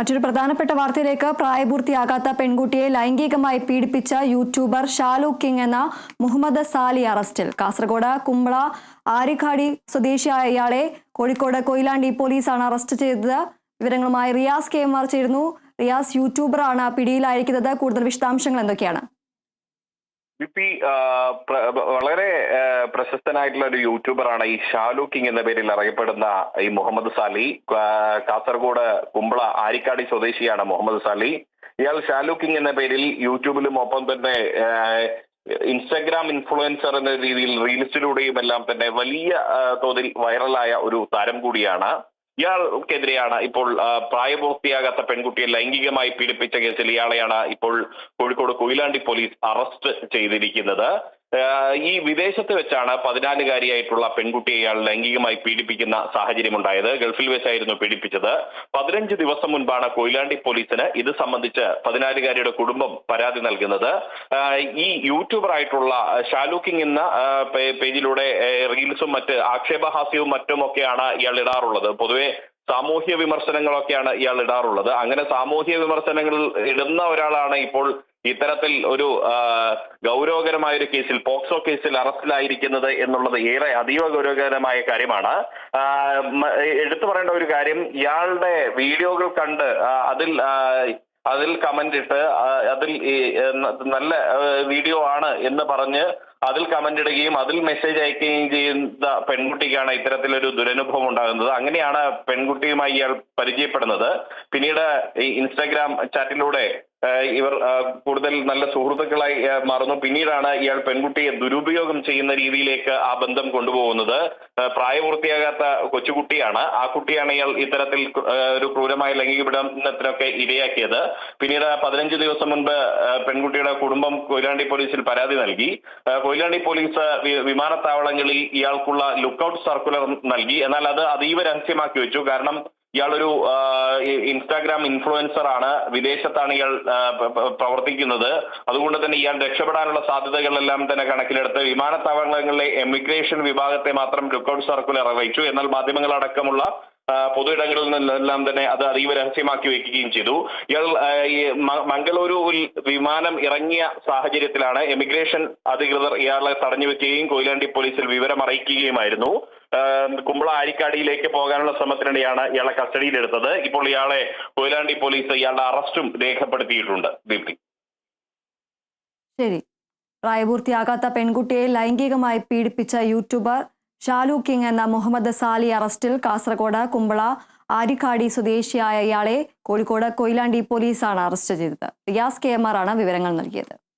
മറ്റൊരു പ്രധാനപ്പെട്ട വാർത്തയിലേക്ക് പ്രായപൂർത്തിയാകാത്ത പെൺകുട്ടിയെ ലൈംഗികമായി പീഡിപ്പിച്ച യൂട്യൂബർ ഷാലു കിങ് എന്ന മുഹമ്മദ് സാലി അറസ്റ്റിൽ. കാസർഗോഡ് കുമ്പള ആരിക്കാടി സ്വദേശിയായ ഇയാളെ കോഴിക്കോട് കൊയിലാണ്ടി പോലീസാണ് അറസ്റ്റ് ചെയ്തത്. വിവരങ്ങളുമായി റിയാസ് KM ചേരുന്നു. റിയാസ്, യൂട്യൂബറാണ് പിടിയിലായിരിക്കുന്നത്. കൂടുതൽ വിശദാംശങ്ങൾ എന്തൊക്കെയാണ്? വളരെ പ്രശസ്തനായിട്ടുള്ള ഒരു യൂട്യൂബറാണ് ഈ ഷാലു കിങ് എന്ന പേരിൽ അറിയപ്പെടുന്ന ഈ മുഹമ്മദ് സാലി. കാസർഗോഡ് കുമ്പള ആരിക്കാടി സ്വദേശിയാണ് മുഹമ്മദ് സാലി. ഇയാൾ ഷാലു കിങ് എന്ന പേരിൽ യൂട്യൂബിലും ഒപ്പം തന്നെ ഇൻസ്റ്റഗ്രാം ഇൻഫ്ലുവൻസർ എന്ന രീതിയിൽ റീൽസിലൂടെയും എല്ലാം തന്നെ വലിയ തോതിൽ വൈറലായ ഒരു താരം കൂടിയാണ്. ഇയാൾക്കെതിരെയാണ് ഇപ്പോൾ പ്രായപൂർത്തിയാകാത്ത പെൺകുട്ടിയെ ലൈംഗികമായി പീഡിപ്പിച്ച കേസിൽ ഇയാളെയാണ് ഇപ്പോൾ കോഴിക്കോട് കൊയിലാണ്ടി പോലീസ് അറസ്റ്റ് ചെയ്തിരിക്കുന്നത്. ഈ വിദേശത്ത് വെച്ചാണ് 14-കാരിയായിട്ടുള്ള പെൺകുട്ടിയെ ഇയാൾ ലൈംഗികമായി പീഡിപ്പിക്കുന്ന സാഹചര്യമുണ്ടായത്. ഗൾഫിൽ വെച്ചായിരുന്നു പീഡിപ്പിച്ചത്. 15 ദിവസം മുൻപാണ് കൊയിലാണ്ടി പോലീസിന് ഇത് സംബന്ധിച്ച് 14-കാരിയുടെ കുടുംബം പരാതി നൽകുന്നത്. ഈ യൂട്യൂബറായിട്ടുള്ള ഷാലു കിങ് എന്ന പേജിലൂടെ റീൽസും മറ്റ് ആക്ഷേപഹാസ്യവും മറ്റുമൊക്കെയാണ് ഇയാൾ ഇടാറുള്ളത്. പൊതുവെ സാമൂഹ്യ വിമർശനങ്ങളൊക്കെയാണ് ഇയാൾ ഇടാറുള്ളത്. അങ്ങനെ സാമൂഹ്യ വിമർശനങ്ങൾ ഇടുന്ന ഒരാളാണ് ഇപ്പോൾ ഇത്തരത്തിൽ ഒരു ഗൗരവകരമായ ഒരു കേസിൽ, പോക്സോ കേസിൽ അറസ്റ്റിലായിരിക്കുന്നത് എന്നുള്ളത് അതീവ ഗൗരവകരമായ കാര്യമാണ്. എടുത്തു പറയേണ്ട ഒരു കാര്യം, ഇയാളുടെ വീഡിയോകൾ കണ്ട് അതിൽ കമന്റ് ഇട്ട് അതിൽ നല്ല വീഡിയോ ആണ് എന്ന് പറഞ്ഞ് അതിൽ കമന്റ് ഇടുകയും അതിൽ മെസ്സേജ് അയക്കുകയും ചെയ്യുന്ന പെൺകുട്ടിക്കാണ് ഇത്തരത്തിലൊരു ദുരനുഭവം ഉണ്ടാകുന്നത്. അങ്ങനെയാണ് പെൺകുട്ടിയുമായി ഇയാൾ പരിചയപ്പെടുന്നത്. പിന്നീട് ഈ ഇൻസ്റ്റാഗ്രാം ചാറ്റിലൂടെ ഇവർ കൂടുതൽ നല്ല സുഹൃത്തുക്കളായി മാറുന്നു. പിന്നീടാണ് ഇയാൾ പെൺകുട്ടിയെ ദുരുപയോഗം ചെയ്യുന്ന രീതിയിലേക്ക് ആ ബന്ധം കൊണ്ടുപോകുന്നത്. പ്രായപൂർത്തിയാകാത്ത കൊച്ചുകുട്ടിയാണ്. ആ കുട്ടിയാണ് ഇയാൾ ഇത്തരത്തിൽ ഒരു ക്രൂരമായ ലൈംഗിക പീഡനത്തിനൊക്കെ ഇരയാക്കിയത്. പിന്നീട് 15 ദിവസം മുൻപ് പെൺകുട്ടിയുടെ കുടുംബം കൊയിലാണ്ടി പോലീസിൽ പരാതി നൽകി. കൊയിലാണ്ടി പോലീസ് വിമാനത്താവളങ്ങളിൽ ഇയാൾക്കുള്ള ലുക്കൌട്ട് സർക്കുലർ നൽകി. എന്നാൽ അത് അതീവ രഹസ്യമാക്കി വെച്ചു. കാരണം ഇയാളൊരു ഇൻസ്റ്റാഗ്രാം ഇൻഫ്ലുവൻസർ ആണ്, വിദേശത്താണ് ഇയാൾ പ്രവർത്തിക്കുന്നത്. അതുകൊണ്ട് തന്നെ ഇയാൾ രക്ഷപ്പെടാനുള്ള സാധ്യതകളെല്ലാം തന്നെ കണക്കിലെടുത്ത് വിമാനത്താവളങ്ങളിലെ എമിഗ്രേഷൻ വിഭാഗത്തെ മാത്രം ലുക്കൌട്ട് സർക്കുലർ അറിയിച്ചു. എന്നാൽ മാധ്യമങ്ങളടക്കമുള്ള പൊതു ഇടങ്ങളിൽ നിന്നെല്ലാം തന്നെ അത് അതീവ രഹസ്യമാക്കി വെക്കുകയും ചെയ്തു. ഇയാൾ മംഗളൂരുവിൽ വിമാനം ഇറങ്ങിയ സാഹചര്യത്തിലാണ് എമിഗ്രേഷൻ അധികൃതർ ഇയാളെ തടഞ്ഞു വെക്കുകയും കൊയിലാണ്ടി പോലീസിൽ വിവരം അറിയിക്കുകയുമായിരുന്നു. കുമ്പള ആരിക്കാടിയിലേക്ക് പോകാനുള്ള ശ്രമത്തിനിടെയാണ് ഇയാളെ കസ്റ്റഡിയിലെടുത്തത്. ഇപ്പോൾ ഇയാളെ കൊയിലാണ്ടി പോലീസ് ഇയാളുടെ അറസ്റ്റും രേഖപ്പെടുത്തിയിട്ടുണ്ട്. ദീപ്തി, ശരി. പ്രായപൂർത്തിയാകാത്ത പെൺകുട്ടിയെ ലൈംഗികമായി പീഡിപ്പിച്ച യൂട്യൂബർ ഷാലു കിങ് എന്ന മുഹമ്മദ് സാലി അറസ്റ്റിൽ. കാസർഗോഡ് കുമ്പള ആരിക്കാടി സ്വദേശിയായ ഇയാളെ കോഴിക്കോട് കൊയിലാണ്ടി പോലീസാണ് അറസ്റ്റ് ചെയ്തത്. റിയാസ് KM ആണ് വിവരങ്ങൾ നൽകിയത്.